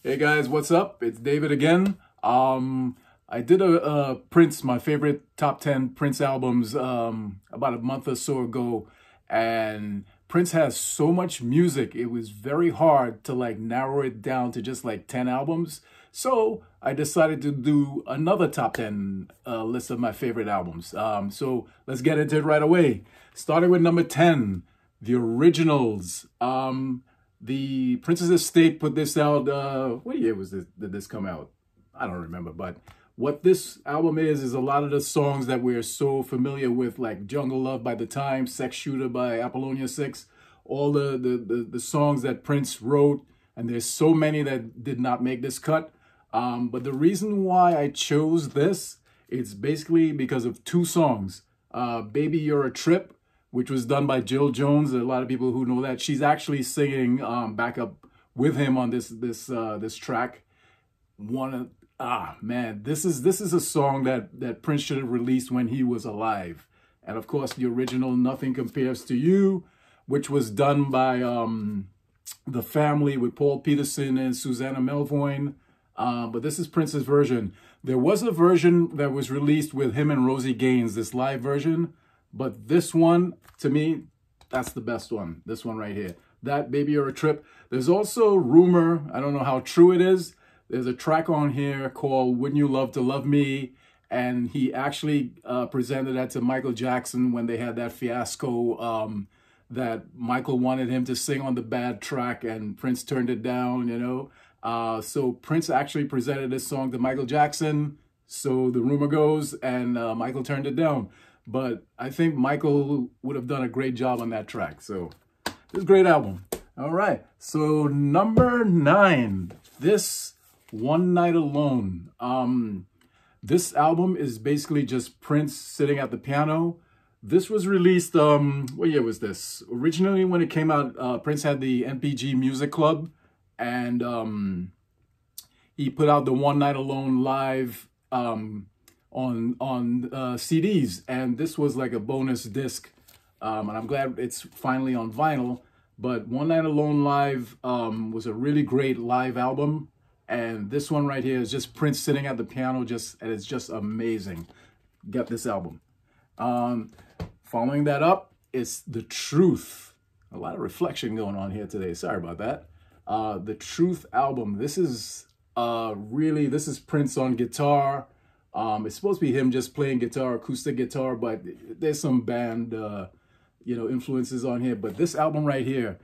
Hey guys, what's up? It's David again. I did a Prince, my favorite top 10 Prince albums, about a month or so ago, and Prince has so much music. It was very hard to like narrow it down to just like 10 albums. So I decided to do another top 10 list of my favorite albums. So let's get into it right away. Starting with number 10, The Originals. The Princess Estate put this out, what year was this, did this come out? I don't remember, but what this album is a lot of the songs that we're so familiar with, like Jungle Love by The Time, Sex Shooter by Apollonia 6, all the songs that Prince wrote, and there's so many that did not make this cut. But the reason why I chose this, it's basically because of two songs. Baby You're a Trip, which was done by Jill Jones. There are a lot of people who know that. She's actually singing backup with him on this track. Man, this is a song that Prince should have released when he was alive. And of course, the original Nothing Compares to You, which was done by The Family with Paul Peterson and Susanna Melvoin. But this is Prince's version. There was a version that was released with him and Rosie Gaines, this live version. But this one, to me, that's the best one. This one right here. That Baby You're a Trip. There's also rumor, I don't know how true it is. There's a track on here called Wouldn't You Love to Love Me? And he actually presented that to Michael Jackson when they had that fiasco that Michael wanted him to sing on the bad track and Prince turned it down, you know. So Prince actually presented this song to Michael Jackson, so the rumor goes, and Michael turned it down. But I think Michael would have done a great job on that track. So it's a great album. All right. So number 9, This One Night Alone. This album is basically just Prince sitting at the piano. This was released, what year was this? Originally when it came out, Prince had the NPG Music Club, and he put out the One Night Alone live on CDs, and this was like a bonus disc, and I'm glad it's finally on vinyl. But One Night Alone live was a really great live album, and this one right here is just Prince sitting at the piano, and it's just amazing. Get this album. Following that up, it's The Truth. A lot of reflection going on here today, sorry about that. The Truth album, this is Prince on guitar. It's supposed to be him just playing guitar, acoustic guitar, but there's some band, influences on here. But this album right here,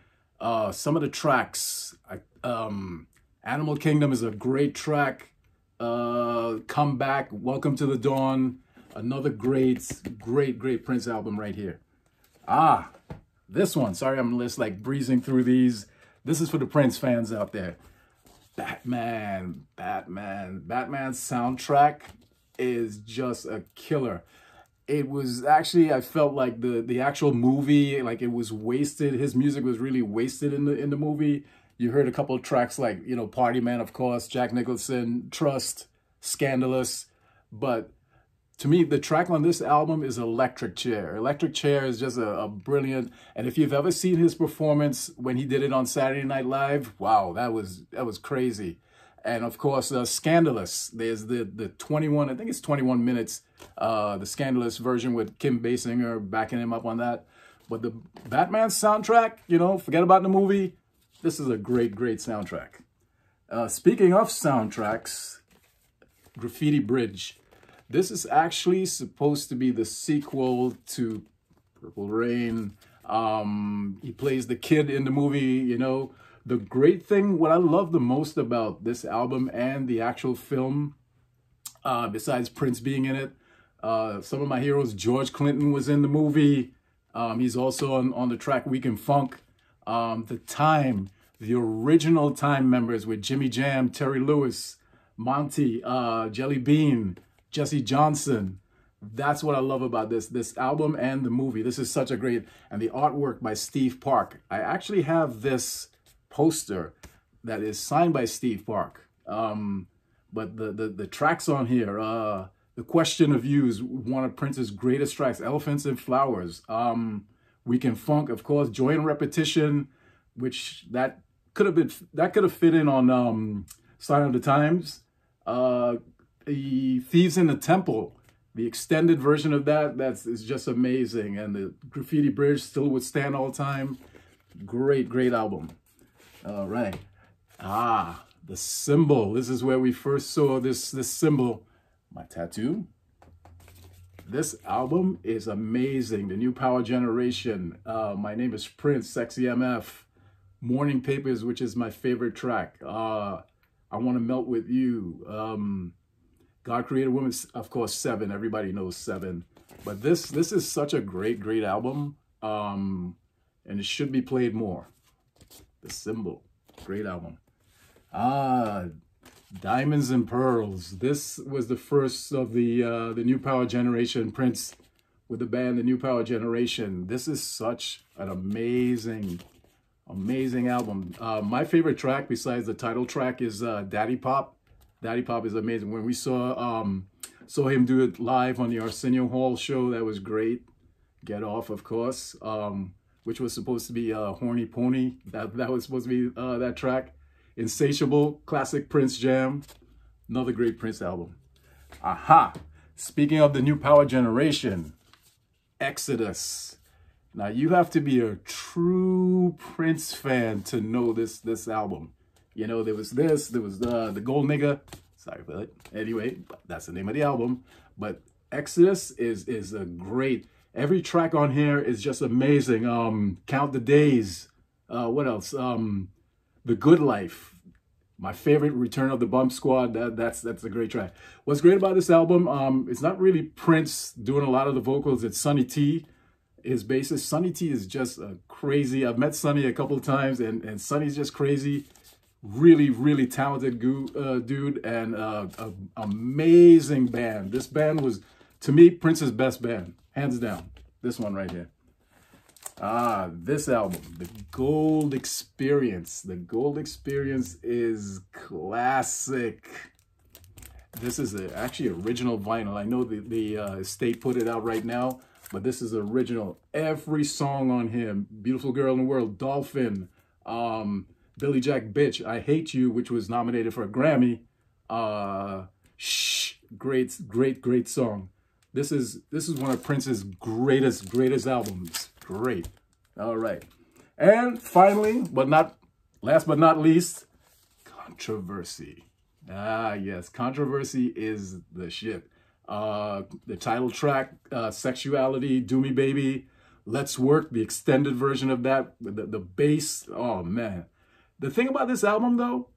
some of the tracks, Animal Kingdom is a great track. Come Back, Welcome to the Dawn, another great Prince album right here. This one, sorry, I'm just like breezing through these. This is for the Prince fans out there. Batman soundtrack is just a killer. It was actually, I felt like the actual movie, like it was wasted. His music was really wasted in the movie. You heard a couple of tracks like, Party Man, of course, Jack Nicholson, Trust, Scandalous. But to me, the track on this album is Electric Chair. Electric Chair is just a brilliant, and if you've ever seen his performance when he did it on Saturday Night Live, wow, that was crazy. And of course, Scandalous. There's the 21, I think it's 21 minutes, the Scandalous version with Kim Basinger backing him up on that. But the Batman soundtrack, forget about the movie. This is a great soundtrack. Speaking of soundtracks, Graffiti Bridge. This is actually supposed to be the sequel to Purple Rain. He plays the kid in the movie, The great thing, what I love the most about this album and the actual film, besides Prince being in it, some of my heroes, George Clinton was in the movie. He's also on the track Weekend Funk. The original Time members with Jimmy Jam, Terry Lewis, Monty, Jelly Bean, Jesse Johnson. That's what I love about this album and the movie. This is such a great, and the artwork by Steve Park. I actually have this poster that is signed by Steve Park. But the tracks on here, The Question of You is one of Prince's greatest tracks. Elephants and Flowers. Weekend Funk, of course. Joy and Repetition, which that could have fit in on Sign of the Times. The Thieves in the Temple, the extended version of is just amazing. And the Graffiti Bridge, Still Would Stand All Time. Great, great album. All right. The Symbol. This is where we first saw this symbol. My tattoo. This album is amazing. The New Power Generation. My Name is Prince, Sexy MF. Morning Papers, which is my favorite track. I Want to Melt With You. God Created Woman, of course, 7. Everybody knows 7. But this is such a great, great album. And it should be played more. The Symbol. Great album. Diamonds and Pearls. This was the first of the New Power Generation. Prince with the band, the New Power Generation. This is such an amazing album. My favorite track, besides the title track, is Daddy Pop. Daddy Pop is amazing. When we saw him do it live on the Arsenio Hall show, that was great. Get Off, of course, which was supposed to be Horny Pony. That was supposed to be that track. Insatiable, classic Prince jam. Another great Prince album. Speaking of the New Power Generation, Exodus. Now, you have to be a true Prince fan to know this album. You know, there was the Gold Nigga. Sorry for that. Anyway, that's the name of the album. But Exodus is a great, every track on here is just amazing. Count the Days. What else? The Good Life. My favorite, Return of the Bump Squad. That's a great track. What's great about this album, it's not really Prince doing a lot of the vocals. It's Sonny T, his bassist. Sonny T is just crazy. I've met Sonny a couple of times, and Sonny's just crazy. Really, really talented dude, and amazing band. This band was, to me, Prince's best band, hands down. This one right here. This album, The Gold Experience. The Gold Experience is classic. This is actually original vinyl. I know the estate put it out right now, but this is original. Every song on him, Beautiful Girl in the World, Dolphin, Billy Jack Bitch, I Hate You, which was nominated for a Grammy. Great song. This is one of Prince's greatest albums. Great. All right. And finally, last but not least, Controversy. Yes, Controversy is the shit. The title track, Sexuality, Do Me Baby, Let's Work, the extended version of that, the bass. Oh man. The thing about this album though,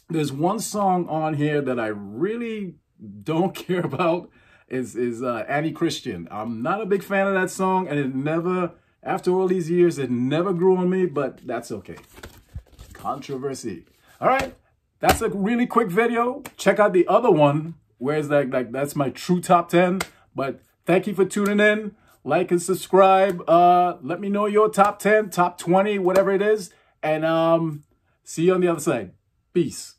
there's one song on here that I really don't care about. Is Anti-Christian. I'm not a big fan of that song, and it never, after all these years, it never grew on me, but that's okay. Controversy. All right, that's a really quick video. Check out the other one. Where's that? That's my true top 10. But thank you for tuning in. Like and subscribe. Let me know your top 10, top 20, whatever it is. And see you on the other side. Peace.